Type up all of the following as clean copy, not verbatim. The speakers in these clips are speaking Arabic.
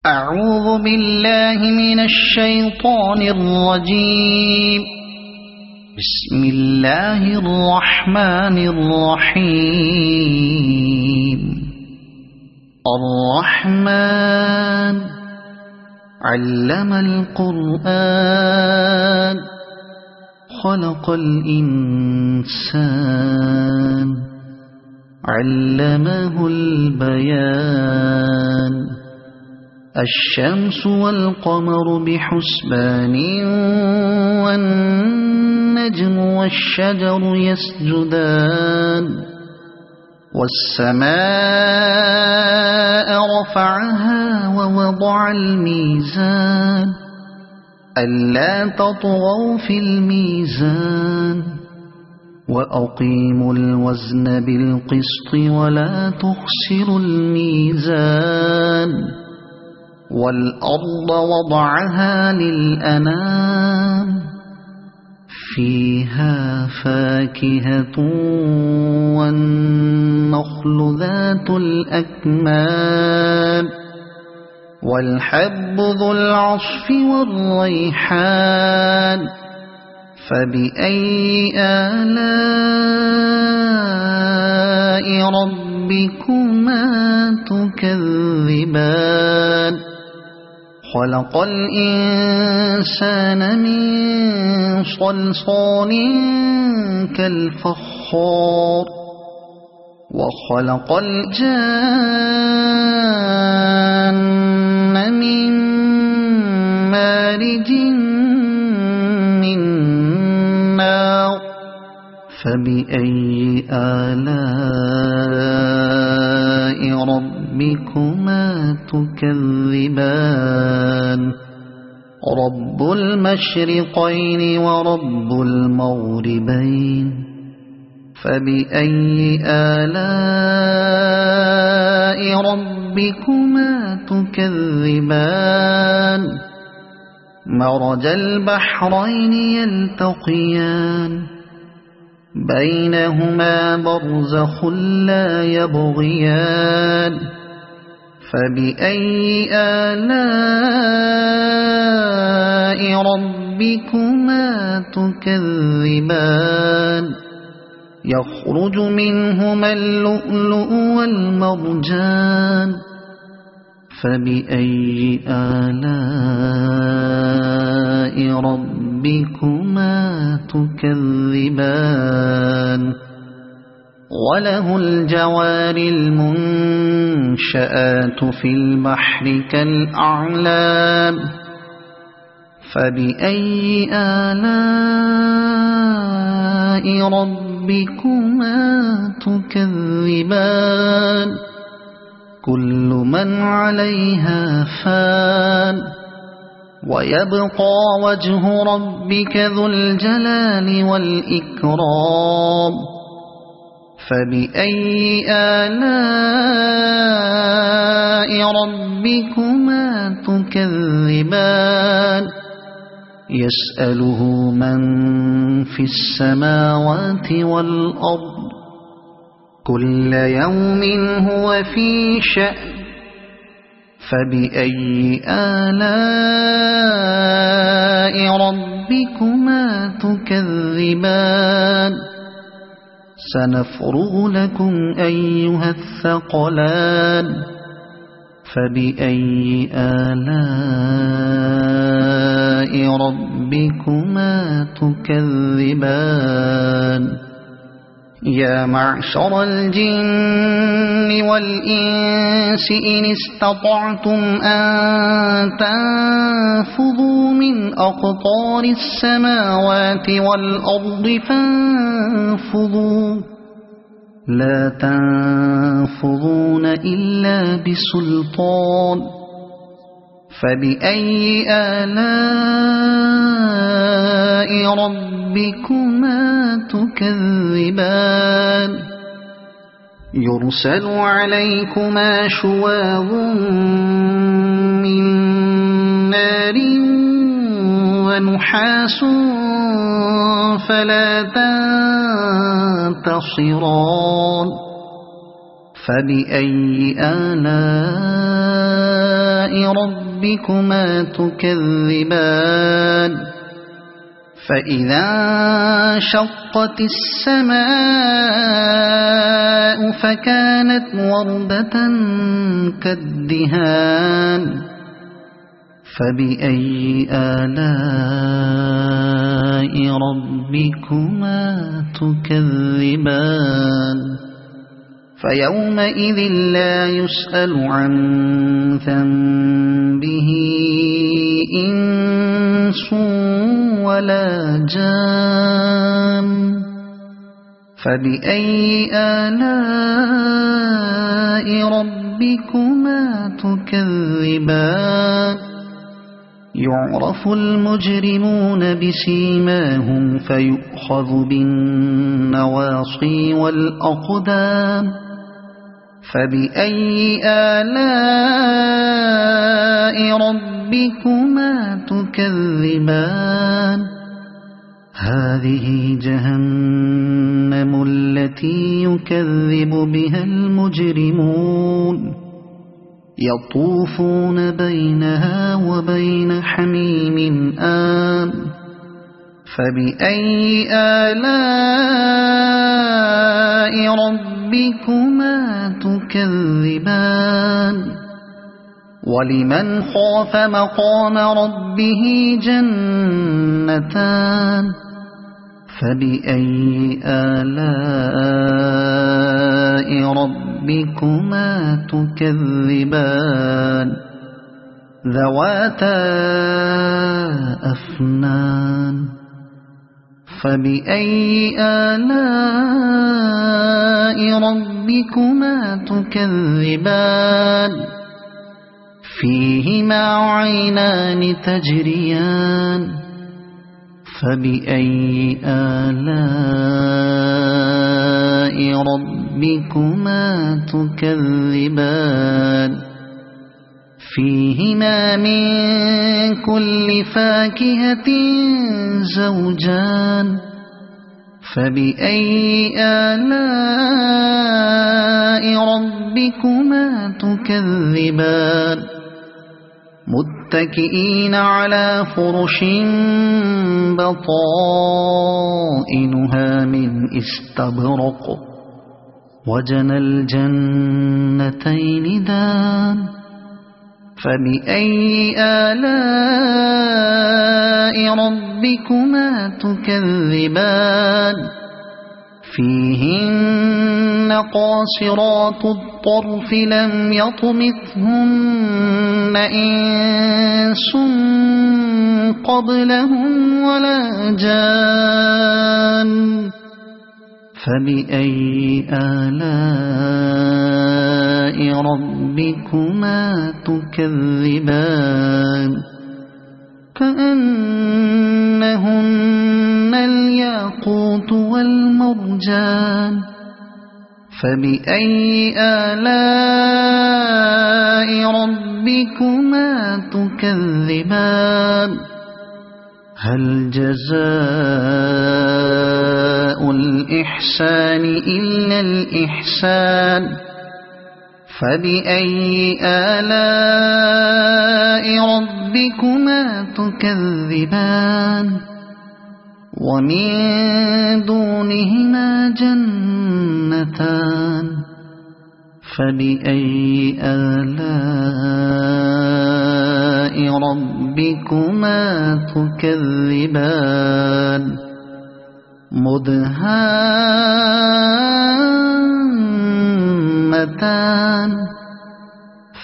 أعوذ بالله من الشيطان الرجيم. بسم الله الرحمن الرحيم. الرحمن علم القرآن خلق الإنسان علمه البيان. الشمس والقمر بحسبان والنجم والشجر يسجدان. والسماء رفعها ووضع الميزان ألا تطغوا في الميزان وأقيموا الوزن بالقسط ولا تخسروا الميزان. والأرض وضعها للأنام فيها فاكهة والنخل ذات الأكمام والحب ذو العصف والريحان. فبأي آلاء ربكما تكذبان. خلق الإنسان من صلصال كالفخار وخلق الجان من مارج من نار. فبأي آلاء ربكما تكذبان. رب المشرقين ورب المغربين. فبأي آلاء ربكما تكذبان. مرج البحرين يلتقيان بينهما برزخ لا يبغيان. فبأي آلاء ربكما تكذبان. يخرج منهما اللؤلؤ والمرجان. فبأي آلاء ربكما تكذبان. وله الجوار المنشآت في البحر كالأعلام. فبأي آلاء ربكما تكذبان. كل من عليها فان ويبقى وجه ربك ذو الجلال والإكرام. فبأي آلاء ربكما تكذبان. يسأله من في السماوات والأرض كل يوم هو في شأن. فبأي آلاء ربكما تكذبان. سنفرغ لكم أيها الثقلان. فبأي آلاء ربكما تكذبان. يا معشر الجن والإنس إن استطعتم أن تنفذوا من أقطار السماوات والأرض فانفذوا لا تنفذون إلا بسلطان. فبأي آلاء ربكما تكذبان. يرسل عليكما شواظ من نار ونحاس فلا تنتصران. فبأي آلاء ربكما تكذبان فإذا انشقت السماء فكانت وردة كالدهان فبأي آلاء ربكما تكذبان فيومئذ لا يسأل عن ذنبه إنس ولا جان فبأي آلاء ربكما تكذبان يعرف المجرمون بسيماهم فيؤخذ بالنواصي والأقدام فبأي آلاء ربكما تكذبان هذه جهنم التي يكذب بها المجرمون يطوفون بينها وبين حميم آن فبأي آلاء ربكما تكذبان ولمن خاف مقام ربه جنتان فبأي آلاء ربكما تكذبان ذواتا أفنان فبأي آلاء ربكما تكذبان فيهما عينان تجريان فبأي آلاء ربكما تكذبان فيهما من كل فاكهة زوجان فبأي آلاء ربكما تكذبان متكئين على فرش بطائنها من استبرق وجنى الجنتين دان فبأي آلاء ربكما تكذبان فيهن قاصرات الطرف لم يطمثهن إنس قبلهم ولا جان فبأي آلاء ربكما تكذبان كأنهن الياقوت والمرجان فبأي آلاء ربكما تكذبان هل جزاء الإحسان إلا الإحسان فبأي آلاء ربكما تكذبان ومن دونهما جنتان فبأي آلاء ربكما تكذبان مدهامتان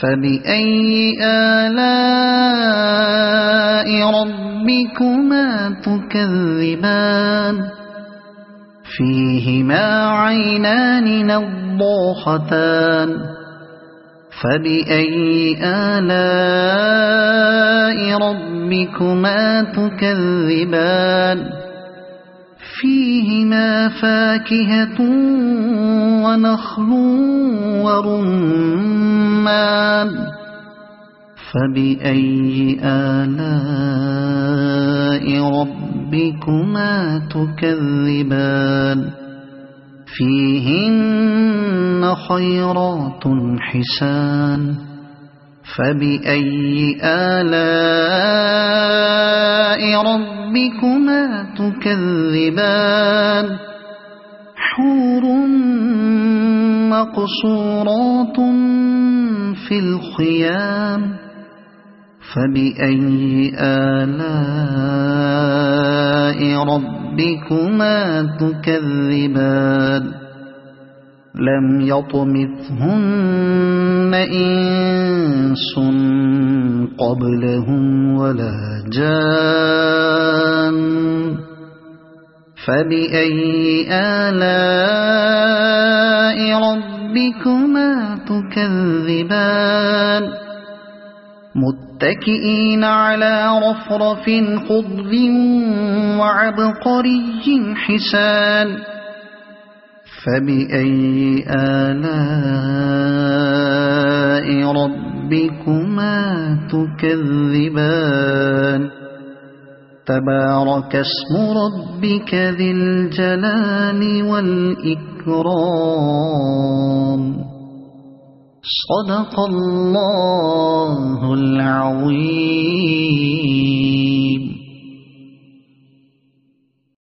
فبأي آلاء ربكما تكذبان فيهما عينان نضاختان فبأي آلاء ربكما تكذبان فيهما فاكهة ونخل ورمان فبأي آلاء ربكما تكذبان فيهن خيرات حسان فبأي آلاء ربكما تكذبان حور مقصورات في الخيام فبأي آلاء ربكما تكذبان لم يطمثهن إنس قبلهم ولا جان فبأي آلاء ربكما تكذبان متكئين على رفرف خضر وعبقري حسان فبأي آلاء ربكما تكذبان تبارك اسم ربك ذي الجلال والإكرام صدق الله العظيم.